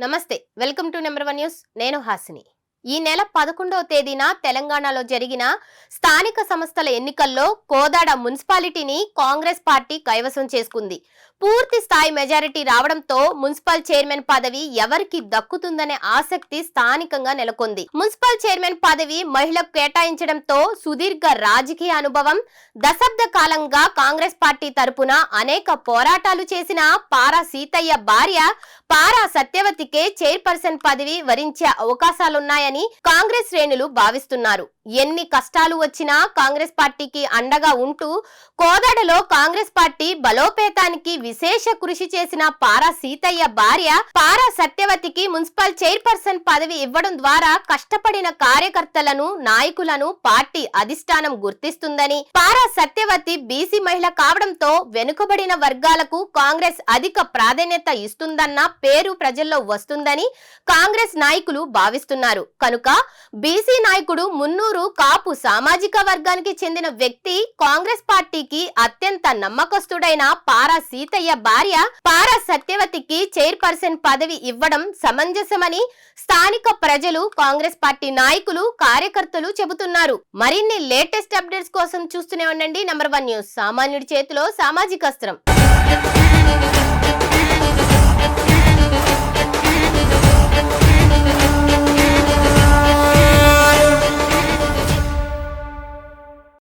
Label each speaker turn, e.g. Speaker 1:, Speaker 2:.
Speaker 1: నమస్తే, welcome to number 1 news. నేను హాసిని. ఈ నెల 11వ తేదీన తెలంగాణలో జరిగిన స్థానిక సంస్థల ఎన్నికల్లో కోదాడ మున్సిపాలిటీని కాంగ్రెస్ పార్టీ కైవసం చేసుకుంది. పూర్తి స్థాయి మెజారిటీ రావడంతో మున్సిపల్ చైర్మన్ పదవి ఎవరికి దక్కుతుందనే ఆసక్తి స్థానికంగా నెలకొంది. మున్సిపల్ చైర్మన్ పదవి మహిళకు కేటాయించడంతో సుదీర్ఘ రాజకీయ అనుభవం, దశాబ్ద కాలంగా కాంగ్రెస్ పార్టీ తరపున అనేక పోరాటాలు చేసిన పారా సీతయ్య భార్య పారా సత్యవతికే చైర్పర్సన్ పదవి వరించే అవకాశాలున్నాయని కాంగ్రెస్ శ్రేణులు భావిస్తున్నారు. ఎన్ని కష్టాలు వచ్చినా కాంగ్రెస్ పార్టీకి అండగా ఉంటూ కోదాడలో కాంగ్రెస్ పార్టీ బలోపేతానికి విశేష కృషి చేసిన పారా సీతయ్య భార్య పారా సత్యవతికి మున్సిపల్ చైర్పర్సన్ పదవి ఇవ్వడం ద్వారా కష్టపడిన కార్యకర్తలను, నాయకులను పార్టీ అధిష్టానం గుర్తిస్తుందని, పారా సత్యవతి బీసీ మహిళ కావడంతో వెనుకబడిన వర్గాలకు కాంగ్రెస్ అధిక ప్రాధాన్యత ఇస్తుందన్న పేరు ప్రజల్లో వస్తుందని కాంగ్రెస్ నాయకులు భావిస్తున్నారు. కనుక బీసీ నాయకుడు, మున్నూరు కాపు సామాజిక వర్గానికి చెందిన వ్యక్తి, కాంగ్రెస్ పార్టీకి అత్యంత నమ్మకస్తుడైన పారా సీతయ్య భార్య పారా సత్యవతికి చైర్పర్సన్ పదవి ఇవ్వడం సమంజసమని స్థానిక ప్రజలు, కాంగ్రెస్ పార్టీ నాయకులు, కార్యకర్తలు చెబుతున్నారు. మరిన్ని లేటెస్ట్ అప్డేట్స్ కోసం చూస్తూనే ఉండండి నెంబర్ 1 న్యూస్. సామాన్యుడి చేతిలో సామాజిక అస్త్రం.